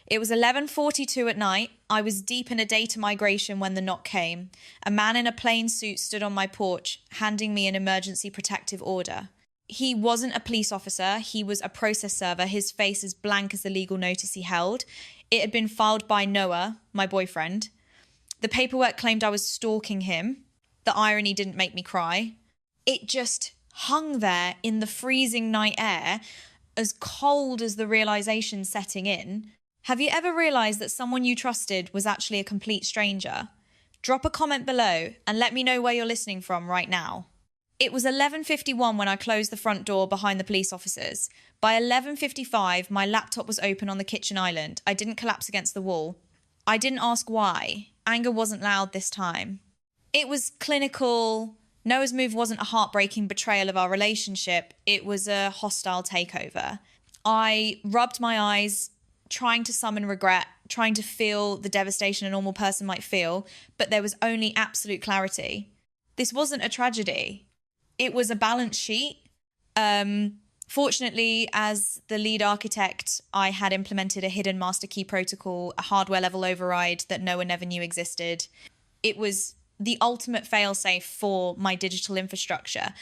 It was 11:42 at night. I was deep in a data migration when the knock came. A man in a plain suit stood on my porch, handing me an emergency protective order. He wasn't a police officer. He was a process server, his face as blank as the legal notice he held. It had been filed by Noah, my boyfriend. The paperwork claimed I was stalking him. The irony didn't make me cry. It just hung there in the freezing night air, as cold as the realization setting in. Have you ever realized that someone you trusted was actually a complete stranger? Drop a comment below and let me know where you're listening from right now. It was 11:51 when I closed the front door behind the police officers. By 11:55, my laptop was open on the kitchen island. I didn't collapse against the wall. I didn't ask why. Anger wasn't loud this time. It was clinical. Noah's move wasn't a heartbreaking betrayal of our relationship. It was a hostile takeover. I rubbed my eyes, trying to summon regret, trying to feel the devastation a normal person might feel, but there was only absolute clarity. This wasn't a tragedy. It was a balance sheet. Fortunately, as the lead architect, I had implemented a hidden master key protocol, a hardware level override that Noah never knew existed. It was the ultimate failsafe for my digital infrastructure.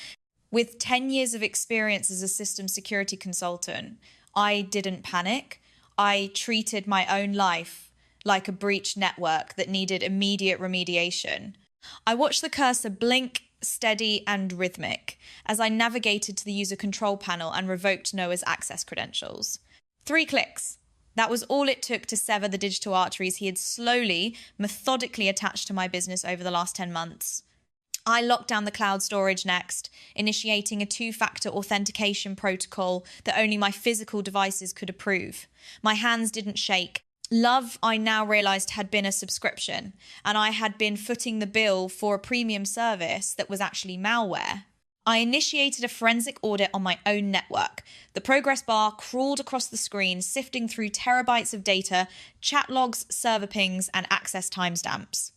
With 10 years of experience as a system security consultant, I didn't panic. I treated my own life like a breached network that needed immediate remediation. I watched the cursor blink, steady, and rhythmic as I navigated to the user control panel and revoked Noah's access credentials. 3 clicks. That was all it took to sever the digital arteries he had slowly, methodically attached to my business over the last 10 months. I locked down the cloud storage next, initiating a 2-factor authentication protocol that only my physical devices could approve. My hands didn't shake. Love, I now realized, had been a subscription, and I had been footing the bill for a premium service that was actually malware. I initiated a forensic audit on my own network. The progress bar crawled across the screen, sifting through terabytes of data, chat logs, server pings, and access timestamps.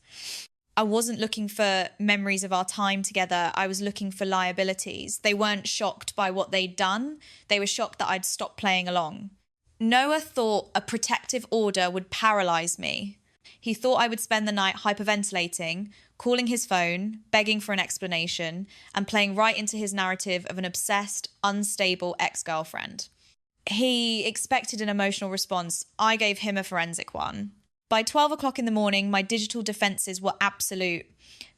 I wasn't looking for memories of our time together. I was looking for liabilities. They weren't shocked by what they'd done. They were shocked that I'd stopped playing along. Noah thought a protective order would paralyze me. He thought I would spend the night hyperventilating, calling his phone, begging for an explanation, and playing right into his narrative of an obsessed, unstable ex-girlfriend. He expected an emotional response. I gave him a forensic one. By 12 o'clock in the morning, my digital defenses were absolute.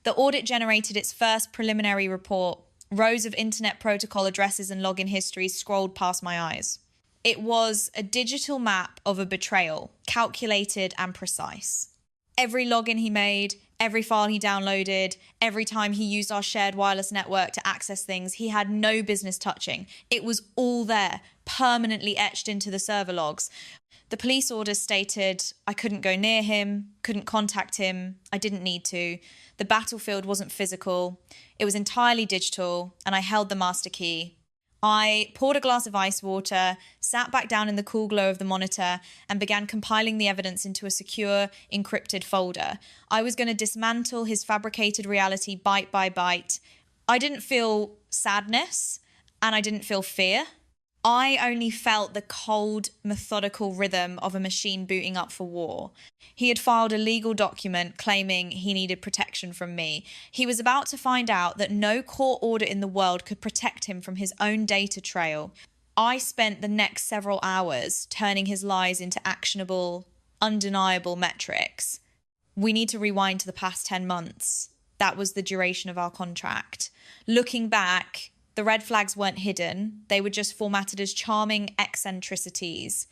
The audit generated its first preliminary report. Rows of internet protocol addresses and login histories scrolled past my eyes. It was a digital map of a betrayal, calculated and precise. Every login he made, every file he downloaded, every time he used our shared wireless network to access things he had no business touching. It was all there, permanently etched into the server logs. The police orders stated I couldn't go near him, couldn't contact him, I didn't need to. The battlefield wasn't physical, it was entirely digital, and I held the master key. I poured a glass of ice water, sat back down in the cool glow of the monitor, and began compiling the evidence into a secure, encrypted folder. I was going to dismantle his fabricated reality bite by bite. I didn't feel sadness, and I didn't feel fear. I only felt the cold, methodical rhythm of a machine booting up for war. He had filed a legal document claiming he needed protection from me. He was about to find out that no court order in the world could protect him from his own data trail. I spent the next several hours turning his lies into actionable, undeniable metrics. We need to rewind to the past 10 months. That was the duration of our contract. Looking back, the red flags weren't hidden. They were just formatted as charming eccentricities.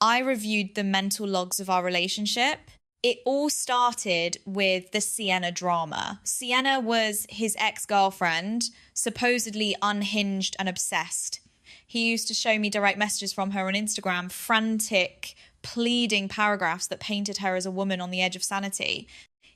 I reviewed the mental logs of our relationship. It all started with the Sienna drama. Sienna was his ex-girlfriend, supposedly unhinged and obsessed. He used to show me direct messages from her on Instagram, frantic, pleading paragraphs that painted her as a woman on the edge of sanity.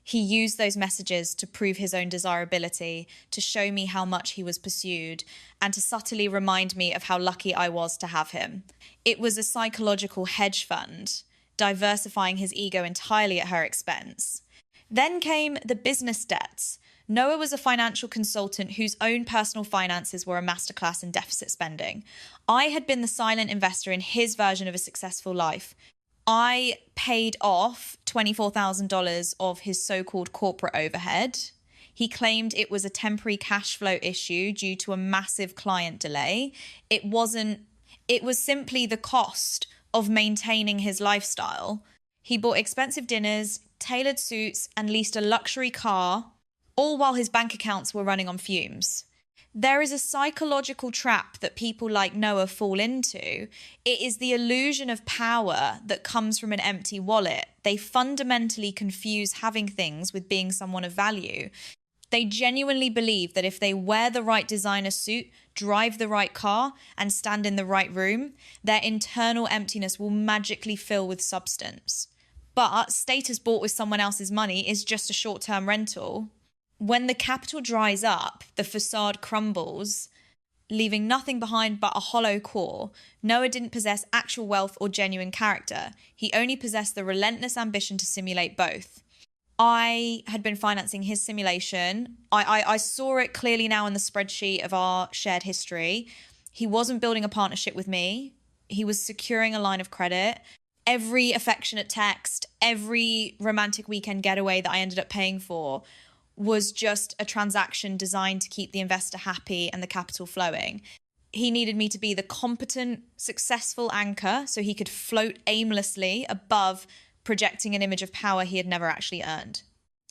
He used those messages to prove his own desirability, to show me how much he was pursued, and to subtly remind me of how lucky I was to have him. It was a psychological hedge fund, diversifying his ego entirely at her expense. Then came the business debts. Noah was a financial consultant whose own personal finances were a masterclass in deficit spending. I had been the silent investor in his version of a successful life. I paid off $24,000 of his so-called corporate overhead. He claimed it was a temporary cash flow issue due to a massive client delay. It wasn't, it was simply the cost of maintaining his lifestyle. He bought expensive dinners, tailored suits, and leased a luxury car, all while his bank accounts were running on fumes. There is a psychological trap that people like Noah fall into. It is the illusion of power that comes from an empty wallet. They fundamentally confuse having things with being someone of value. They genuinely believe that if they wear the right designer suit, drive the right car, and stand in the right room, their internal emptiness will magically fill with substance. But status bought with someone else's money is just a short-term rental. When the capital dries up, the facade crumbles, leaving nothing behind but a hollow core. Noah didn't possess actual wealth or genuine character. He only possessed the relentless ambition to simulate both. I had been financing his simulation. I saw it clearly now in the spreadsheet of our shared history. He wasn't building a partnership with me. He was securing a line of credit. Every affectionate text, every romantic weekend getaway that I ended up paying for was just a transaction designed to keep the investor happy and the capital flowing. He needed me to be the competent, successful anchor so he could float aimlessly above projecting an image of power he had never actually earned.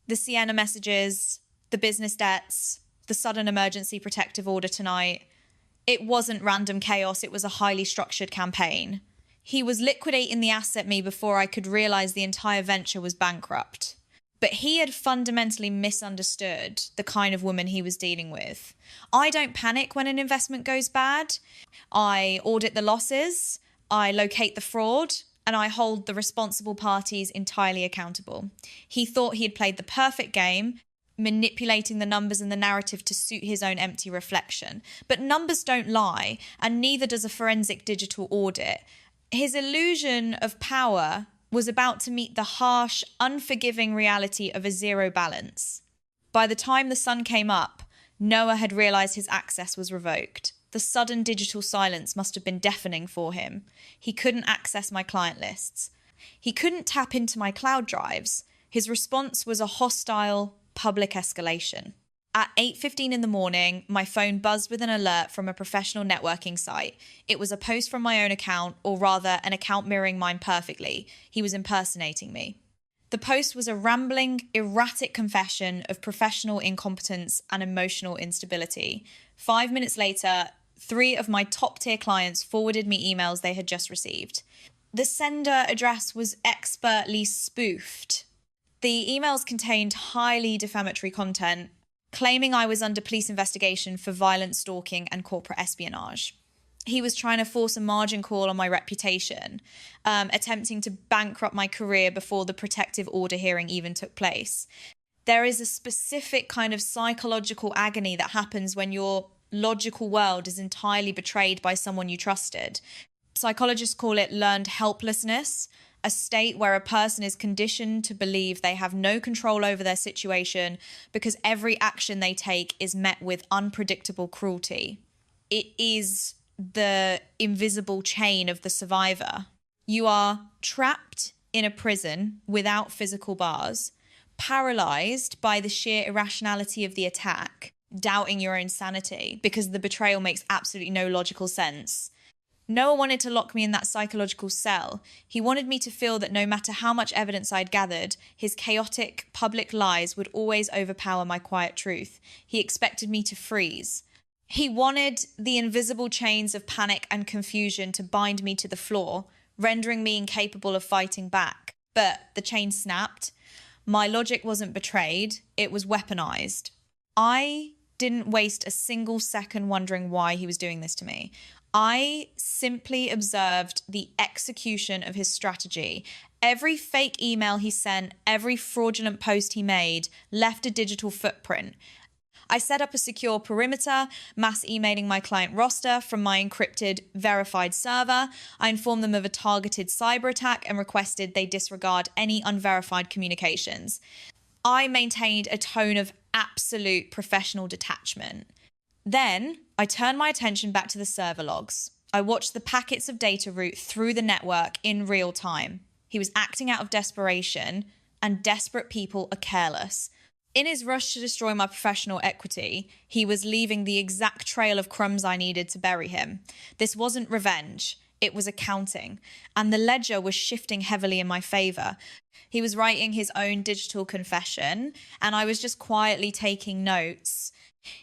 The Sienna messages, the business debts, the sudden emergency protective order tonight. It wasn't random chaos, it was a highly structured campaign. He was liquidating the asset me before I could realize the entire venture was bankrupt. But he had fundamentally misunderstood the kind of woman he was dealing with. I don't panic when an investment goes bad. I audit the losses, I locate the fraud, and I hold the responsible parties entirely accountable. He thought he had played the perfect game, manipulating the numbers and the narrative to suit his own empty reflection. But numbers don't lie, and neither does a forensic digital audit. His illusion of power was about to meet the harsh, unforgiving reality of a zero balance. By the time the sun came up, Noah had realized his access was revoked. The sudden digital silence must have been deafening for him. He couldn't access my client lists. He couldn't tap into my cloud drives. His response was a hostile, public escalation. At 8:15 in the morning, my phone buzzed with an alert from a professional networking site. It was a post from my own account, or rather, an account mirroring mine perfectly. He was impersonating me. The post was a rambling, erratic confession of professional incompetence and emotional instability. 5 minutes later, 3 of my top-tier clients forwarded me emails they had just received. The sender address was expertly spoofed. The emails contained highly defamatory content, claiming I was under police investigation for violent stalking and corporate espionage. He was trying to force a margin call on my reputation, attempting to bankrupt my career before the protective order hearing even took place. There is a specific kind of psychological agony that happens when your logical world is entirely betrayed by someone you trusted. Psychologists call it learned helplessness, a state where a person is conditioned to believe they have no control over their situation because every action they take is met with unpredictable cruelty. It is the invisible chain of the survivor. You are trapped in a prison without physical bars, paralyzed by the sheer irrationality of the attack, doubting your own sanity because the betrayal makes absolutely no logical sense. Noah wanted to lock me in that psychological cell. He wanted me to feel that no matter how much evidence I'd gathered, his chaotic public lies would always overpower my quiet truth. He expected me to freeze. He wanted the invisible chains of panic and confusion to bind me to the floor, rendering me incapable of fighting back. But the chain snapped. My logic wasn't betrayed, it was weaponized. I didn't waste a single second wondering why he was doing this to me. I simply observed the execution of his strategy. Every fake email he sent, every fraudulent post he made left a digital footprint. I set up a secure perimeter, mass emailing my client roster from my encrypted, verified server. I informed them of a targeted cyber attack and requested they disregard any unverified communications. I maintained a tone of absolute professional detachment. Then I turned my attention back to the server logs. I watched the packets of data route through the network in real time. He was acting out of desperation, and desperate people are careless. In his rush to destroy my professional equity, he was leaving the exact trail of crumbs I needed to bury him. This wasn't revenge, it was accounting, and the ledger was shifting heavily in my favour. He was writing his own digital confession, and I was just quietly taking notes.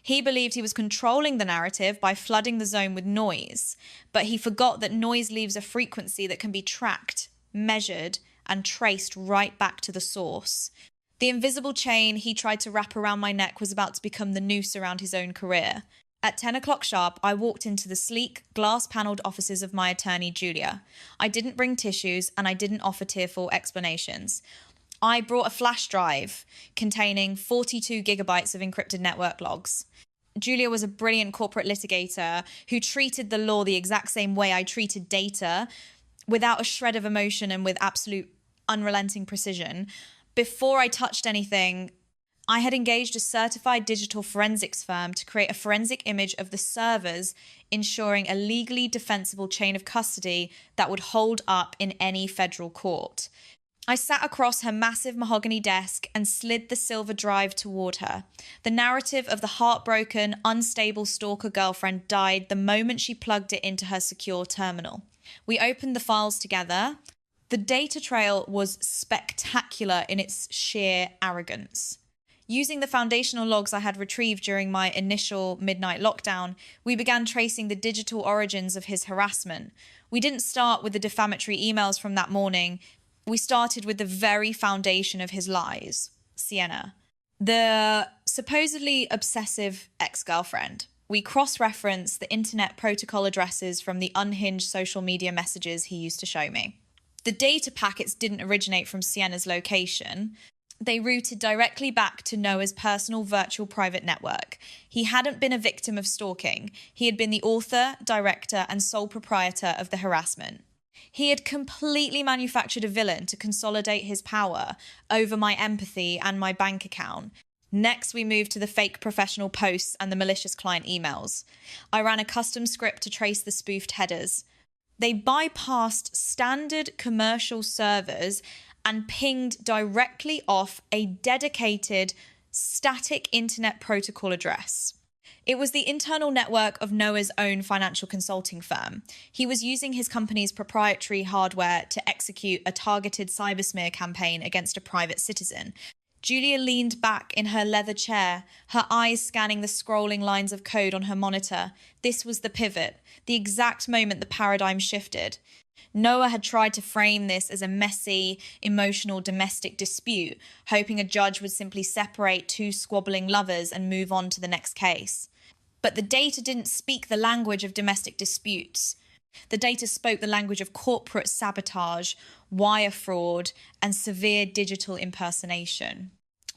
He believed he was controlling the narrative by flooding the zone with noise, but he forgot that noise leaves a frequency that can be tracked, measured, and traced right back to the source. The invisible chain he tried to wrap around my neck was about to become the noose around his own career. At 10 o'clock sharp, I walked into the sleek, glass-panelled offices of my attorney, Julia. I didn't bring tissues, and I didn't offer tearful explanations. I brought a flash drive containing 42 gigabytes of encrypted network logs. Julia was a brilliant corporate litigator who treated the law the exact same way I treated data, without a shred of emotion and with absolute unrelenting precision. Before I touched anything, I had engaged a certified digital forensics firm to create a forensic image of the servers, ensuring a legally defensible chain of custody that would hold up in any federal court. I sat across her massive mahogany desk and slid the silver drive toward her. The narrative of the heartbroken, unstable stalker girlfriend died the moment she plugged it into her secure terminal. We opened the files together. The data trail was spectacular in its sheer arrogance. Using the foundational logs I had retrieved during my initial midnight lockdown, we began tracing the digital origins of his harassment. We didn't start with the defamatory emails from that morning. We started with the very foundation of his lies, Sienna, the supposedly obsessive ex-girlfriend. We cross-referenced the internet protocol addresses from the unhinged social media messages he used to show me. The data packets didn't originate from Sienna's location. They routed directly back to Noah's personal virtual private network. He hadn't been a victim of stalking. He had been the author, director, and sole proprietor of the harassment. He had completely manufactured a villain to consolidate his power over my empathy and my bank account. Next, we moved to the fake professional posts and the malicious client emails. I ran a custom script to trace the spoofed headers. They bypassed standard commercial servers and pinged directly off a dedicated static internet protocol address. It was the internal network of Noah's own financial consulting firm. He was using his company's proprietary hardware to execute a targeted cyber smear campaign against a private citizen. Julia leaned back in her leather chair, her eyes scanning the scrolling lines of code on her monitor. This was the pivot, the exact moment the paradigm shifted. Noah had tried to frame this as a messy, emotional domestic dispute, hoping a judge would simply separate two squabbling lovers and move on to the next case. But the data didn't speak the language of domestic disputes. The data spoke the language of corporate sabotage, wire fraud, and severe digital impersonation.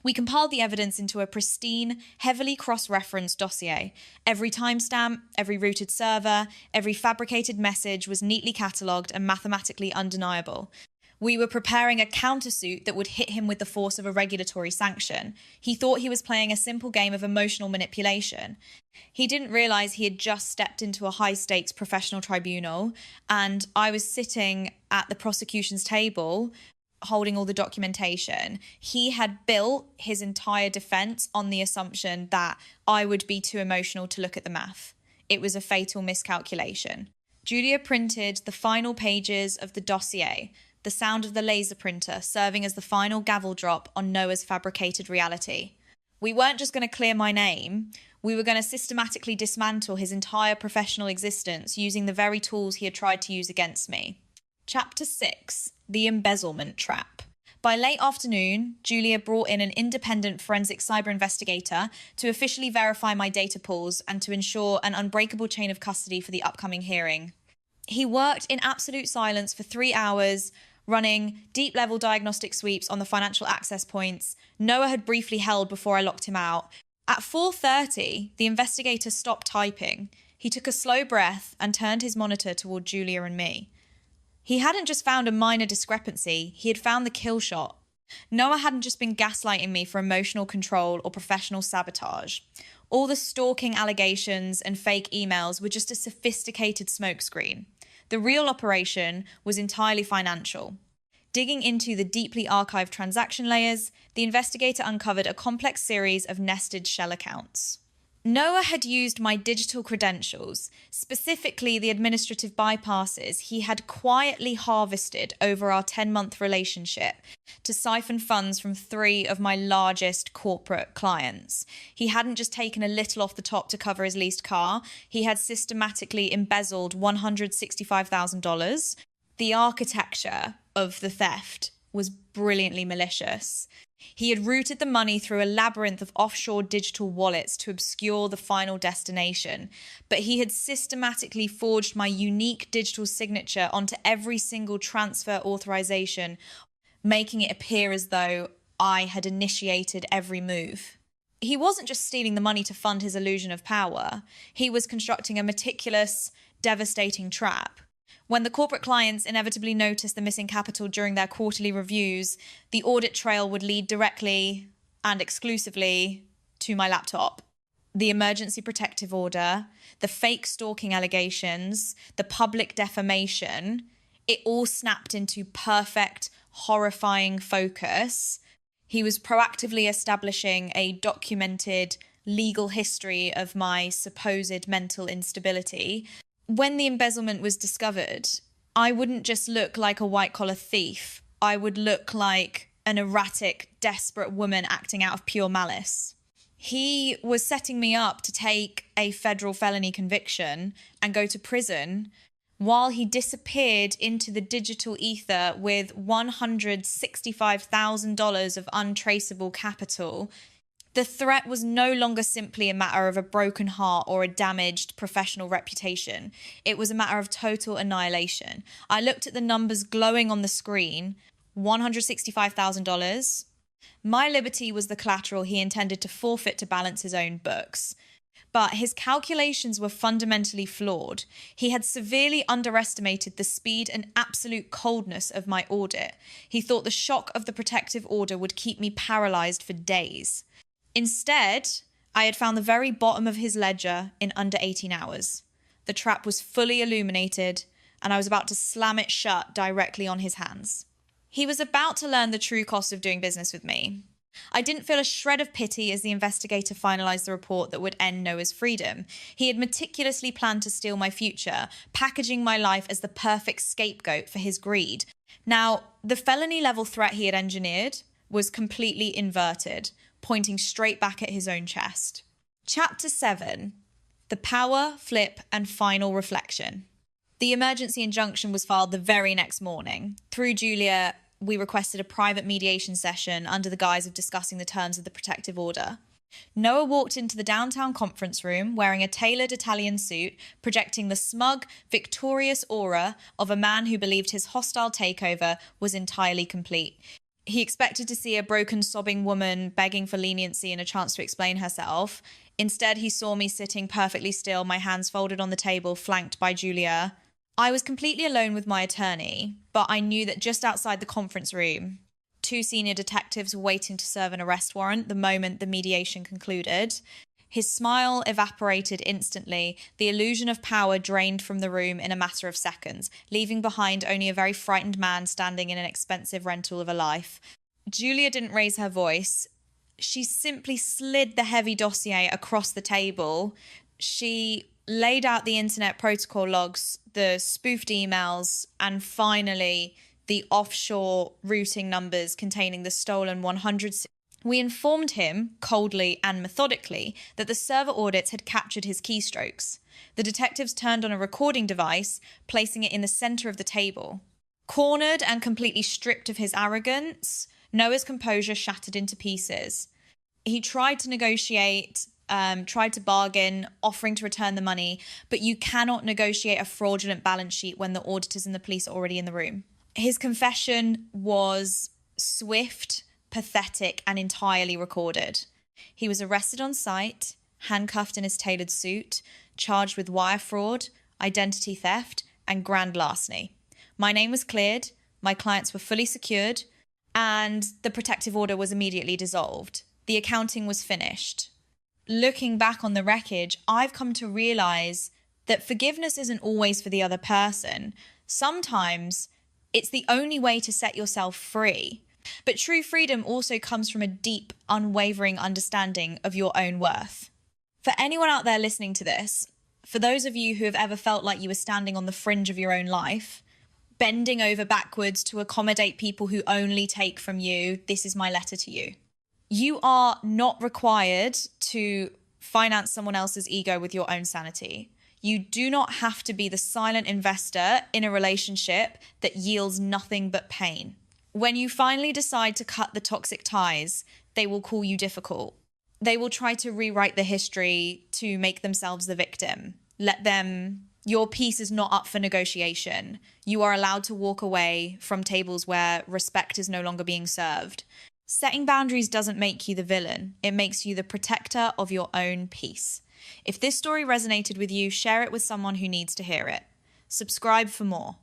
We compiled the evidence into a pristine, heavily cross-referenced dossier. Every timestamp, every routed server, every fabricated message was neatly catalogued and mathematically undeniable. We were preparing a countersuit that would hit him with the force of a regulatory sanction. He thought he was playing a simple game of emotional manipulation. He didn't realise he had just stepped into a high-stakes professional tribunal, and I was sitting at the prosecution's table holding all the documentation. He had built his entire defence on the assumption that I would be too emotional to look at the math. It was a fatal miscalculation. Julia printed the final pages of the dossier, the sound of the laser printer serving as the final gavel drop on Noah's fabricated reality. We weren't just going to clear my name. We were going to systematically dismantle his entire professional existence using the very tools he had tried to use against me. Chapter 6. The Embezzlement Trap. By late afternoon, Julia brought in an independent forensic cyber investigator to officially verify my data pools and to ensure an unbreakable chain of custody for the upcoming hearing. He worked in absolute silence for 3 hours, running deep-level diagnostic sweeps on the financial access points Noah had briefly held before I locked him out. At 4:30, the investigator stopped typing. He took a slow breath and turned his monitor toward Julia and me. He hadn't just found a minor discrepancy, he had found the kill shot. Noah hadn't just been gaslighting me for emotional control or professional sabotage. All the stalking allegations and fake emails were just a sophisticated smokescreen. The real operation was entirely financial. Digging into the deeply archived transaction layers, the investigator uncovered a complex series of nested shell accounts. Noah had used my digital credentials, specifically the administrative bypasses he had quietly harvested over our 10-month relationship, to siphon funds from 3 of my largest corporate clients. He hadn't just taken a little off the top to cover his leased car, he had systematically embezzled $165,000. The architecture of the theft was brilliantly malicious. He had routed the money through a labyrinth of offshore digital wallets to obscure the final destination, but he had systematically forged my unique digital signature onto every single transfer authorization, making it appear as though I had initiated every move. He wasn't just stealing the money to fund his illusion of power. He was constructing a meticulous, devastating trap. When the corporate clients inevitably noticed the missing capital during their quarterly reviews, the audit trail would lead directly and exclusively to my laptop. The emergency protective order, the fake stalking allegations, the public defamation, it all snapped into perfect, horrifying focus. He was proactively establishing a documented legal history of my supposed mental instability. When the embezzlement was discovered, I wouldn't just look like a white-collar thief. I would look like an erratic, desperate woman acting out of pure malice. He was setting me up to take a federal felony conviction and go to prison while he disappeared into the digital ether with $165,000 of untraceable capital. The threat was no longer simply a matter of a broken heart or a damaged professional reputation. It was a matter of total annihilation. I looked at the numbers glowing on the screen. $165,000. My liberty was the collateral he intended to forfeit to balance his own books. But his calculations were fundamentally flawed. He had severely underestimated the speed and absolute coldness of my audit. He thought the shock of the protective order would keep me paralyzed for days. Instead, I had found the very bottom of his ledger in under 18 hours. The trap was fully illuminated, and I was about to slam it shut directly on his hands. He was about to learn the true cost of doing business with me. I didn't feel a shred of pity as the investigator finalized the report that would end Noah's freedom. He had meticulously planned to steal my future, packaging my life as the perfect scapegoat for his greed. Now, the felony-level threat he had engineered was completely inverted, pointing straight back at his own chest. Chapter 7. The Power, Flip, and Final Reflection. The emergency injunction was filed the very next morning. Through Julia, we requested a private mediation session under the guise of discussing the terms of the protective order. Noah walked into the downtown conference room wearing a tailored Italian suit, projecting the smug, victorious aura of a man who believed his hostile takeover was entirely complete. He expected to see a broken, sobbing woman begging for leniency and a chance to explain herself. Instead, he saw me sitting perfectly still, my hands folded on the table, flanked by Julia. I was completely alone with my attorney, but I knew that just outside the conference room, 2 senior detectives were waiting to serve an arrest warrant the moment the mediation concluded. His smile evaporated instantly, the illusion of power drained from the room in a matter of seconds, leaving behind only a very frightened man standing in an expensive rental of a life. Julia didn't raise her voice. She simply slid the heavy dossier across the table. She laid out the internet protocol logs, the spoofed emails, and finally the offshore routing numbers containing the stolen 100. We informed him, coldly and methodically, that the server audits had captured his keystrokes. The detectives turned on a recording device, placing it in the center of the table. Cornered and completely stripped of his arrogance, Noah's composure shattered into pieces. He tried to negotiate, tried to bargain, offering to return the money, but you cannot negotiate a fraudulent balance sheet when the auditors and the police are already in the room. His confession was swift, pathetic, and entirely recorded. He was arrested on site, handcuffed in his tailored suit, charged with wire fraud, identity theft, and grand larceny. My name was cleared, my clients were fully secured, and the protective order was immediately dissolved. The accounting was finished. Looking back on the wreckage, I've come to realize that forgiveness isn't always for the other person. Sometimes It's the only way to set yourself free. But true freedom also comes from a deep, unwavering understanding of your own worth. For anyone out there listening to this, for those of you who have ever felt like you were standing on the fringe of your own life, bending over backwards to accommodate people who only take from you, this is my letter to you. You are not required to finance someone else's ego with your own sanity. You do not have to be the silent investor in a relationship that yields nothing but pain. When you finally decide to cut the toxic ties, they will call you difficult. They will try to rewrite the history to make themselves the victim. Let them. Your peace is not up for negotiation. You are allowed to walk away from tables where respect is no longer being served. Setting boundaries doesn't make you the villain. It makes you the protector of your own peace. If this story resonated with you, share it with someone who needs to hear it. Subscribe for more.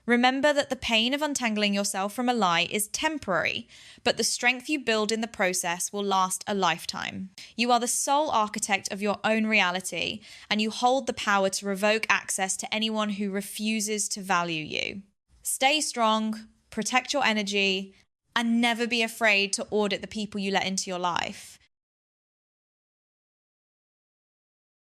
Remember that the pain of untangling yourself from a lie is temporary, but the strength you build in the process will last a lifetime. You are the sole architect of your own reality, and you hold the power to revoke access to anyone who refuses to value you. Stay strong, protect your energy, and never be afraid to audit the people you let into your life.